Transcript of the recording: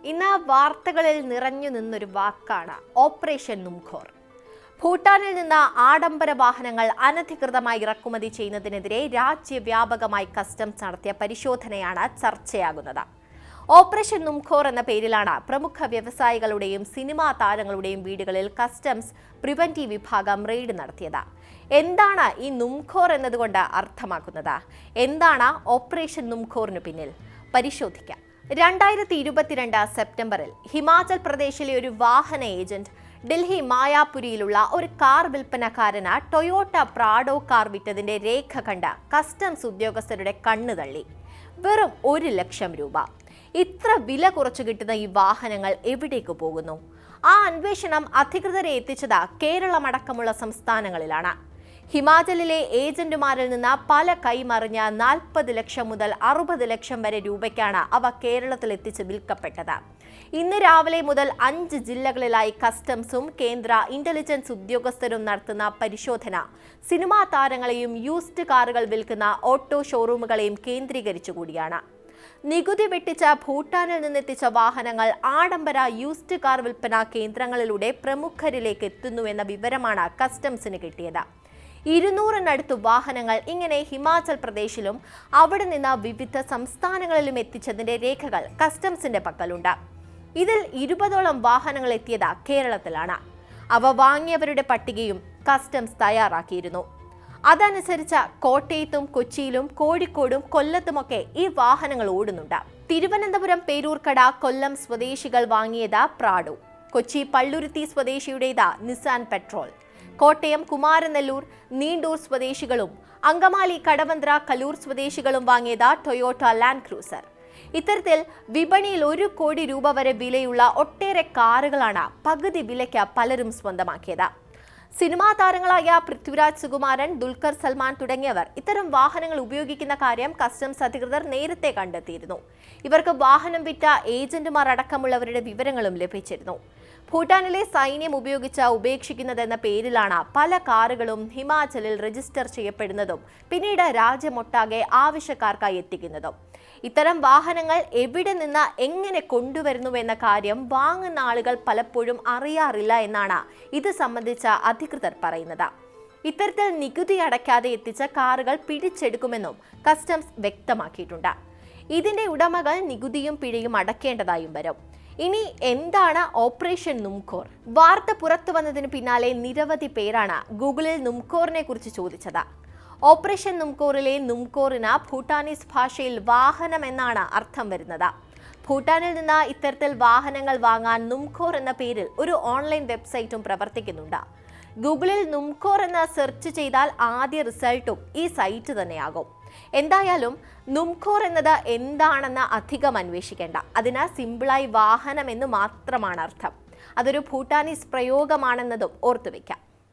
ഇന്ന് വാർത്തകളിൽ നിറഞ്ഞു നിന്നൊരു വാക്കാണ് ഓപ്പറേഷൻ നുംഖോർ. ഭൂട്ടാനിൽ നിന്ന് ആഡംബര വാഹനങ്ങൾ അനധികൃതമായി ഇറക്കുമതി ചെയ്യുന്നതിനെതിരെ രാജ്യവ്യാപകമായി കസ്റ്റംസ് നടത്തിയ പരിശോധനയാണ് ചർച്ചയാകുന്നത്. ഓപ്പറേഷൻ നുംഖോർ എന്ന പേരിലാണ് പ്രമുഖ വ്യവസായികളുടെയും സിനിമാ താരങ്ങളുടെയും വീടുകളിൽ കസ്റ്റംസ് പ്രിവന്റീവ് വിഭാഗം റെയ്ഡ് നടത്തിയത്. എന്താണ് ഈ നുംഖോർ എന്നതുകൊണ്ട് അർത്ഥമാക്കുന്നത്? എന്താണ് ഓപ്പറേഷൻ നുംഖോറിന് പിന്നിൽ? പരിശോധിക്കാം. 2022 സെപ്റ്റംബറിൽ ഹിമാചൽ പ്രദേശിലെ ഒരു വാഹന ഏജന്റ് ഡൽഹി മായാപുരിയിലുള്ള ഒരു കാർ വിൽപ്പനക്കാരന് ടൊയോട്ട പ്രാഡോ കാർ വിറ്റതിന്റെ രേഖ കണ്ട് കസ്റ്റംസ് ഉദ്യോഗസ്ഥരുടെ കണ്ണു തള്ളി. വെറും 1 ലക്ഷം രൂപ. ഇത്ര വില കുറച്ചു കിട്ടുന്ന ഈ വാഹനങ്ങൾ എവിടേക്ക് പോകുന്നു? ആ അന്വേഷണം അധികൃതരെ എത്തിച്ചത് കേരളമടക്കമുള്ള സംസ്ഥാനങ്ങളിലാണ്. ഹിമാചലിലെ ഏജന്റുമാരിൽ നിന്ന് പല കൈമറിഞ്ഞ 40 ലക്ഷം മുതൽ 60 ലക്ഷം വരെ രൂപയ്ക്കാണ് അവ കേരളത്തിൽ എത്തിച്ച് വിൽക്കപ്പെട്ടത്. ഇന്ന് രാവിലെ മുതൽ 5 ജില്ലകളിലായി കസ്റ്റംസും കേന്ദ്ര ഇന്റലിജൻസ് ഉദ്യോഗസ്ഥരും നടത്തുന്ന പരിശോധന സിനിമാ താരങ്ങളെയും യൂസ്ഡ് കാറുകൾ വിൽക്കുന്ന ഓട്ടോ ഷോറൂമുകളെയും കേന്ദ്രീകരിച്ചുകൂടിയാണ്. നികുതി വെട്ടിച്ച ഭൂട്ടാനിൽ നിന്നെത്തിച്ച വാഹനങ്ങൾ ആഡംബര യൂസ്ഡ് കാർ വിൽപ്പന കേന്ദ്രങ്ങളിലൂടെ പ്രമുഖരിലേക്ക് എത്തുന്നുവെന്ന വിവരമാണ് കസ്റ്റംസിന് കിട്ടിയത്. 200-നടുത്ത് വാഹനങ്ങൾ ഇങ്ങനെ ഹിമാചൽ പ്രദേശിലും അവിടെ നിന്ന് വിവിധ സംസ്ഥാനങ്ങളിലും എത്തിച്ചതിന്റെ രേഖകൾ കസ്റ്റംസിന്റെ പക്കലുണ്ട്. ഇതിൽ 20ഓളം വാഹനങ്ങൾ എത്തിയത് കേരളത്തിലാണ്. അവ വാങ്ങിയവരുടെ പട്ടികയും കസ്റ്റംസ് തയ്യാറാക്കിയിരുന്നു. അതനുസരിച്ച് കോട്ടയത്തും കൊച്ചിയിലും കോഴിക്കോടും കൊല്ലത്തുമൊക്കെ ഈ വാഹനങ്ങൾ ഓടുന്നുണ്ട്. തിരുവനന്തപുരം പേരൂർക്കട കൊല്ലം സ്വദേശികൾ വാങ്ങിയത് പ്രാഡോ, കൊച്ചി പള്ളുരുത്തി സ്വദേശിയുടേത് നിസാൻ പെട്രോൾ, കോട്ടയം കുമാരനെല്ലൂർ നീണ്ടൂർ സ്വദേശികളും അങ്കമാലി കടവന്ത്ര കലൂർ സ്വദേശികളും വാങ്ങിയത് ടൊയോട്ട ലാൻഡ് ക്രൂസർ. ഇത്തരത്തിൽ വിപണിയിൽ 1 കോടി രൂപ വരെ വിലയുള്ള ഒട്ടേറെ കാറുകളാണ് പകുതി വിലയ്ക്ക് പലരും സ്വന്തമാക്കിയത്. സിനിമാ താരങ്ങളായ പൃഥ്വിരാജ് സുകുമാരൻ, ദുൽഖർ സൽമാൻ തുടങ്ങിയവർ ഇത്തരം വാഹനങ്ങൾ ഉപയോഗിക്കുന്ന കാര്യം കസ്റ്റംസ് അധികൃതർ നേരത്തെ കണ്ടെത്തിയിരുന്നു. ഇവർക്ക് വാഹനം വിറ്റ ഏജന്റുമാർ അടക്കമുള്ളവരുടെ വിവരങ്ങളും ലഭിച്ചിരുന്നു. ഭൂട്ടാനിലെ സൈന്യം ഉപേക്ഷിക്കുന്നതെന്ന പേരിലാണ് പല കാറുകളും ഹിമാചലിൽ രജിസ്റ്റർ ചെയ്യപ്പെടുന്നതും പിന്നീട് രാജ്യമൊട്ടാകെ ആവശ്യക്കാർക്കായി എത്തിക്കുന്നതും. ഇത്തരം വാഹനങ്ങൾ എവിടെ നിന്ന് എങ്ങനെ കൊണ്ടുവരുന്നുവെന്ന കാര്യം വാങ്ങുന്ന ആളുകൾ പലപ്പോഴും അറിയാറില്ല എന്നാണ് ഇത് സംബന്ധിച്ച അധികൃതർ പറയുന്നത്. ഇത്തരത്തിൽ നികുതി അടയ്ക്കാതെ എത്തിച്ച കാറുകൾ പിടിച്ചെടുക്കുമെന്നും കസ്റ്റംസ് വ്യക്തമാക്കിയിട്ടുണ്ട്. ഇതിന്റെ ഉടമകൾ നികുതിയും പിഴയും അടയ്ക്കേണ്ടതായും വരും. ഇനി എന്താണ് ഓപ്പറേഷൻ നുംഖോർ? വാർത്ത പുറത്തു വന്നതിന് പിന്നാലെ നിരവധി പേരാണ് ഗൂഗിളിൽ നുംഖോറിനെ കുറിച്ച് ചോദിച്ചത്. ഓപ്പറേഷൻ നുംഖോറിലെ നുംഖോറിന് ഭൂട്ടാനീസ് ഭാഷയിൽ വാഹനം എന്നാണ് അർത്ഥം വരുന്നത്. ഭൂട്ടാനിൽ നിന്ന് ഇത്തരത്തിൽ വാഹനങ്ങൾ വാങ്ങാൻ നുംഖോർ എന്ന പേരിൽ ഒരു ഓൺലൈൻ വെബ്സൈറ്റും പ്രവർത്തിക്കുന്നുണ്ട്. ഗൂഗിളിൽ നുംഖോർ എന്ന് സെർച്ച് ചെയ്താൽ ആദ്യ റിസൾട്ടും ഈ സൈറ്റ് തന്നെയാകും. എന്തായാലും നുംഖോർ എന്നത് എന്താണെന്ന് അധികം അന്വേഷിക്കേണ്ട. അതിന് സിമ്പിളായി വാഹനം എന്ന് മാത്രമാണ് അർത്ഥം. അതൊരു ഭൂട്ടാനീസ് പ്രയോഗമാണെന്നതും ഓർത്തുവെക്കാം.